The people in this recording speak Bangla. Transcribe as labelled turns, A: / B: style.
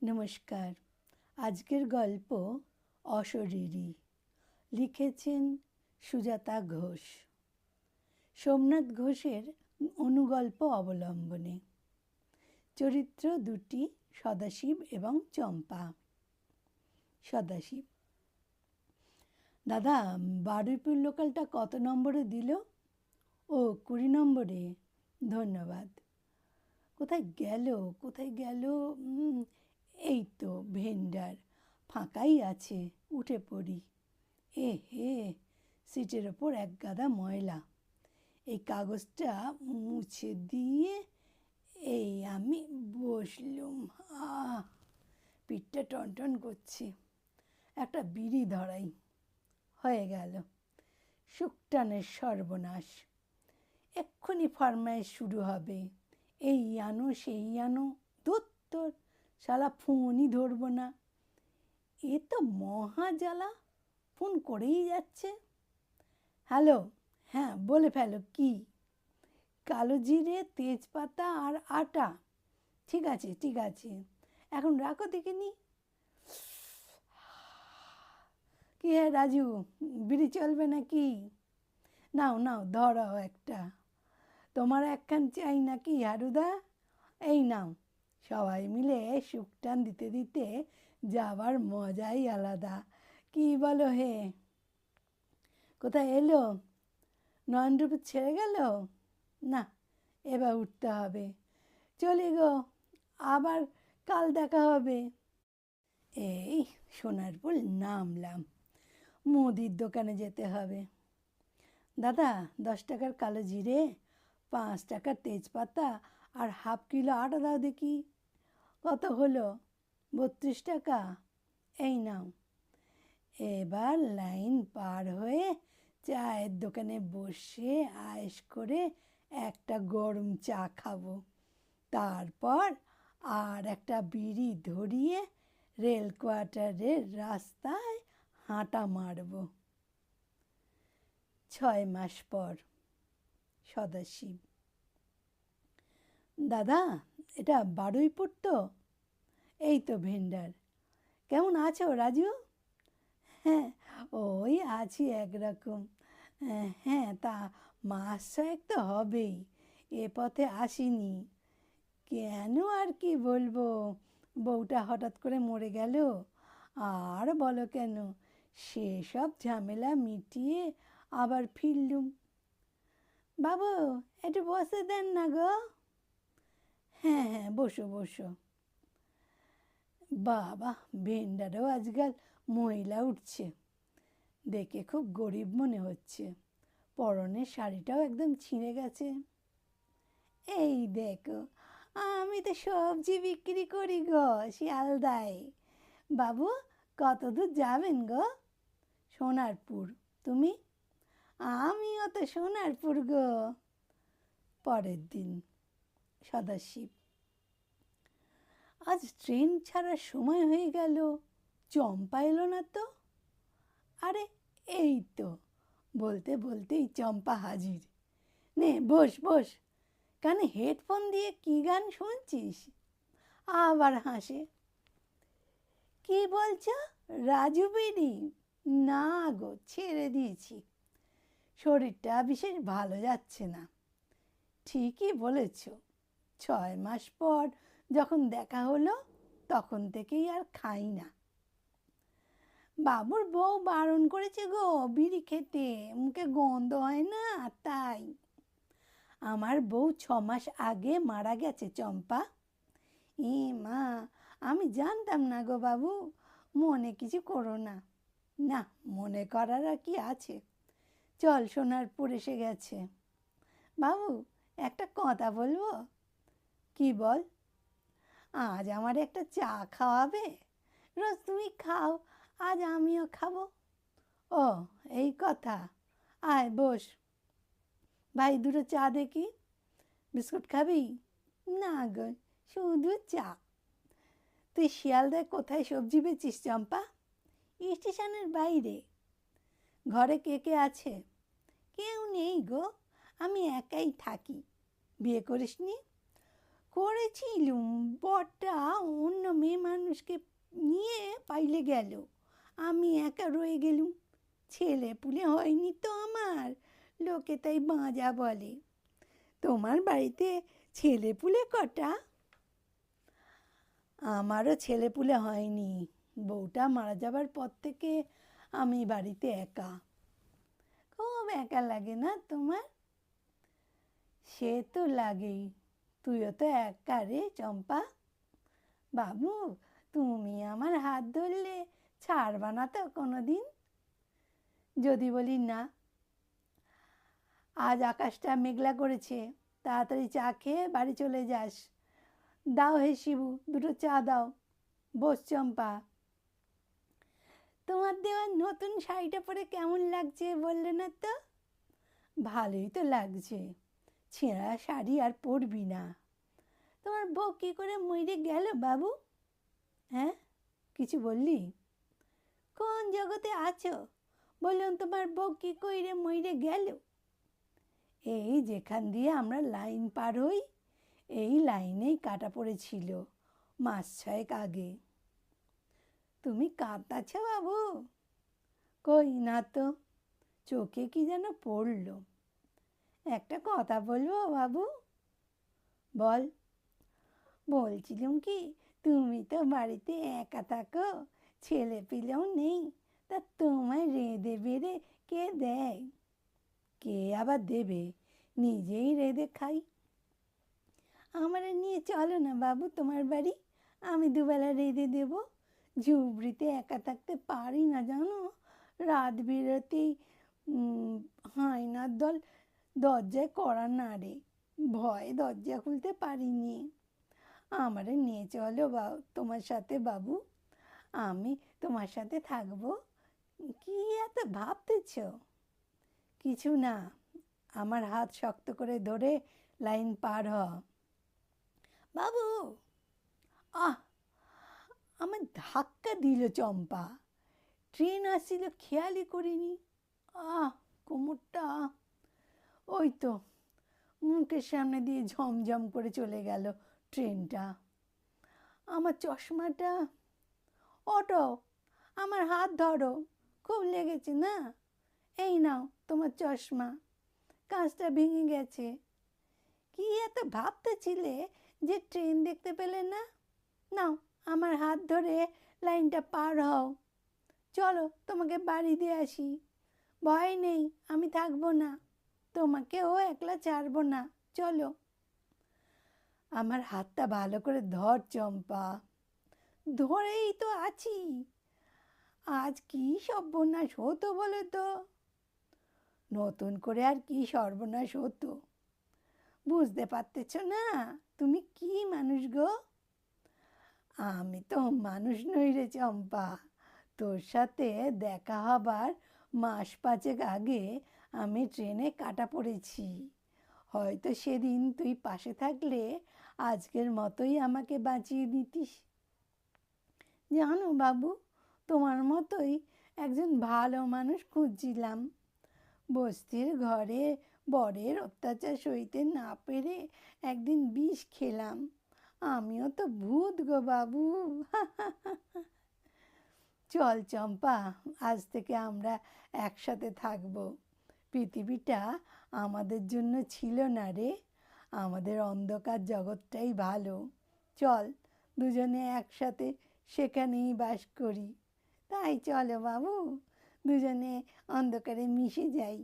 A: নমস্কার। আজকের গল্প অশরীরী। লিখেছেন সুজাতা ঘোষ। সোমনাথ ঘোষের অনুগল্প অবলম্বনে। চরিত্র দুটি, সদাশিব এবং চম্পা। সদাশিব: দাদা, বারুইপুর লোকালটা কত নম্বরে দিল? ও, 20 নম্বরে। ধন্যবাদ। কোথায় গেল? এই তো ভেন্ডার, ফাঁকাই আছে, উঠে পড়ি। হে, সিটের ওপর এক গাদা ময়লা। এই কাগজটা মুছে দিয়ে এই আমি বসলুম। পিঠটা টনটন করছে। একটা বিড়ি ধরাই। হয়ে গেল। শুকটানের সর্বনাশ। এক্ষুনি ফরমাইশ শুরু হবে, এই আনো সেই আনো। ধুত্তর, শালা ফোনই ধরব না। এ তো মহা জ্বালা, ফোন করেই যাচ্ছে। হ্যালো, হ্যাঁ বলে ফেলো। কি? কালো জিরে, তেজপাতা আর আটা। ঠিক আছে, এখন রাখো দেখিনি। কি হে রাজু, বিড়ি চলবে নাকি? নাও ধরাও একটা। তোমার একখান চাই নাকি হারুদা? এই নাও। সবাই মিলে শুকটান দিতে দিতে যাবার মজাই আলাদা, কি বলো হে? কোথায় এলো? নয়নরূপ ছেড়ে গেল না? এবার উঠতে হবে। চলি গো, আবার কাল দেখা হবে। এই সোনারপুর নামলাম, মুদির দোকানে যেতে হবে। দাদা, 10 টাকার কালো জিরে, 5 টাকার তেজপাতা আর হাফ কিলো আটা দাও দেখি। কত হলো? 32 টাকা। এই নাও। এবার লাইন পার হয়ে চায়ের দোকানে বসে আয়েশ করে একটা গরম চা খাবো। তারপর আর একটা বিড়ি ধরিয়ে রেল কোয়ার্টারের রাস্তায় হাঁটা মারব। 6 মাস পর। সদাশিব: দাদা, এটা বারুইপুর তো? এই তো ভেন্ডার। কেমন আছো রাজু? হ্যাঁ, ওই আছি একরকম। হ্যাঁ, তা মাস 6 তো হবেই। এ পথে আসিনি। কেন আর কি বলবো, বউটা হঠাৎ করে মরে গেল। আর বলো কেন, সেসব ঝামেলা মিটিয়ে আবার ফিরলুম। বাবু, একটু বসে দেন না গো। হ্যাঁ, বসো। বাবা, ভেন্ডারও আজকাল মহিলা উঠছে। দেখে খুব গরিব মনে হচ্ছে। পরনের শাড়িটাও একদম ছিঁড়ে গেছে। এই দেখো, আমি তো সবজি বিক্রি করি গো, শিয়ালদায়। বাবু, কত দূর যাবেন গো? সোনারপুর। তুমি? আমিও তো সোনারপুর গো। পরের দিন। সদাশিব: আজ ট্রেন ছাড়ার সময় হয়ে গেল, চম্পা এলো না তো। আরে এই তো, বলতে বলতেই চম্পা হাজির। নে বস। কানে হেডফোন দিয়ে কি গান শুনছিস? আবার হাসে। কি বলছো? রাজু বিড়ি? না গো, ছেড়ে দিয়েছি। শরীরটা বিশেষ ভালো যাচ্ছে না। ঠিকই বলেছ। 6 মাস পর যখন দেখা হলো, তখন থেকেই আর খাই না। বাবুর বউ বারণ করেছে গো বিড়ি খেতে, মুখে গন্ধ হয় না তাই। আমার বউ 6 মাস আগে মারা গেছে চম্পা। মা, আমি জানতাম না গো বাবু, মনে কিছু করো না। না, মনে করার আর কি আছে। চল, সোনারপুর এসে গেছে। বাবু, একটা কথা বলবো? কি বল? আজ আমার একটা চা খাওয়াবে? রোজ তুমি খাও, আজ আমিও খাবো। ও, এই কথা। আয় বস। ভাই, দুটো চা দেখি। বিস্কুট খাবি? না গো, শুধু চা। তুই শিয়ালদায় কোথায় সবজি বেচিস চম্পা? স্টেশনের বাইরে। ঘরে কে কে আছে? কেউ নেই গো, আমি একাই থাকি। বিয়ে করিসনি? করেছিলুম, বরটা অন্য মেয়ে মানুষ মানুষকে নিয়ে পাইলে গেল, আমি একা রয়ে গেলুম। ছেলে পুলে হয়নি তো আমার, লোকে তাই বাঁজা বলে। তোমার বাড়িতে ছেলে পুলে কটা? আমারও ছেলে পুলে হয়নি, বউটা মারা যাবার পর থেকে আমি বাড়িতে একা। খুব একা লাগে না তোমার? সে তো লাগেই, তুইও তো একা রে চম্পা। বাবু, তুমি আমার হাত ধরলে ছাড়বা না তো কোনো দিন? যদি বলি না, আজ আকাশটা মেঘলা করেছে, তাড়াতাড়ি চা খেয়ে বাড়ি চলে যাস। দাও হে শিবু, দুটো চা দাও। বস চম্পা। তোমার দেওয়া নতুন শাড়িটা পরে কেমন লাগছে বললে না তো? ভালোই তো লাগছে, ছেঁড়া শাড়ি আর পরবি না। তোমার বউ কী করে মরে গেল বাবু? হ্যাঁ, কিছু বললি? কোন জগতে আছো? বললাম তোমার বউ কী করে মরে গেল? এই যেখান দিয়ে আমরা লাইন পার হই, এই লাইনেই কাটা পড়েছিল মাস 6 আগে। তুমি কাঁদছ বাবু? কই না তো, চোখে কি যেন পড়ল। একটা কথা বলবো বাবু? বল। বলছিলাম কি, তুমি তো বাড়িতে একা থাকো, ছেলে পিলেও নেই, তা তোমায় রেঁধে বেড়ে কে দেয়? কে আবার দেবে, নিজেই রেঁধে খাই। আমার নিয়ে চলো না বাবু তোমার বাড়ি, আমি দুবেলা রেঁধে দেব। ঝুবড়িতে একা থাকতে পারি না জানো, রাত বেরোতেই হায়নার দল দরজায় কড়া নাড়ে, ভয়ে দরজা খুলতে পারিনি। আমারে নিয়ে চলো তোমার সাথে বাবু, আমি তোমার সাথে থাকবো। কি এত ভাবতেছ? কিছু না, আমার হাত শক্ত করে ধরে লাইন পার হ। বাবু! আহ, আমার ধাক্কা দিল চম্পা। ট্রেন আসছিল, খেয়ালই করিনি। কোমরটা, ওই তো মুখের সামনে দিয়ে ঝমঝম করে চলে গেল ট্রেনটা। আমার চশমাটা। অটো, আমার হাত ধরো, খুব লেগেছে না? এই নাও তোমার চশমা, কাঁচটা ভেঙে গেছে। কি এত ভাবতেছিলে যে ট্রেন দেখতে পেলে না? নাও আমার হাত ধরে লাইনটা পার হও। চলো তোমাকে বাড়ি দিয়ে আসি। ভয় নেই, আমি থাকবো না, তোমাকেও একলা ছাড়বো না, চলো। আমার হাতটা ভালো করে ধর চম্পা। ধরেই তো আছি। আজ কি সর্বনাশ হতো বলো তো? নতুন করে আর কি সর্বনাশ হতো? বুঝতে পারতেছ না তুমি কি মানুষ গো? আমি তো মানুষ নই রে চম্পা। তোর সাথে দেখা হবার মাস 5 আগে আমি ট্রেনে কাটা পড়েছি। হয়তো সেদিন তুই পাশে থাকলে আজকের মতোই আমাকে বাঁচিয়ে দিতিস। জানো বাবু, তোমার মতোই একজন ভালো মানুষ খুঁজছিলাম। বস্তির ঘরে বরের অত্যাচার সইতে না পেরে একদিন বিষ খেলাম। আমিও তো ভূত গো বাবু। চল চম্পা, আজ থেকে আমরা একসাথে থাকবো। পৃথিবীটা আমাদের জন্য ছিল না রে, আমাদের অন্ধকার জগৎটাই ভালো। চল দুজনে একসাথে সেখানেই বাস করি। তাই চলো বাবু, দুজনে অন্ধকারে মিশে যাই।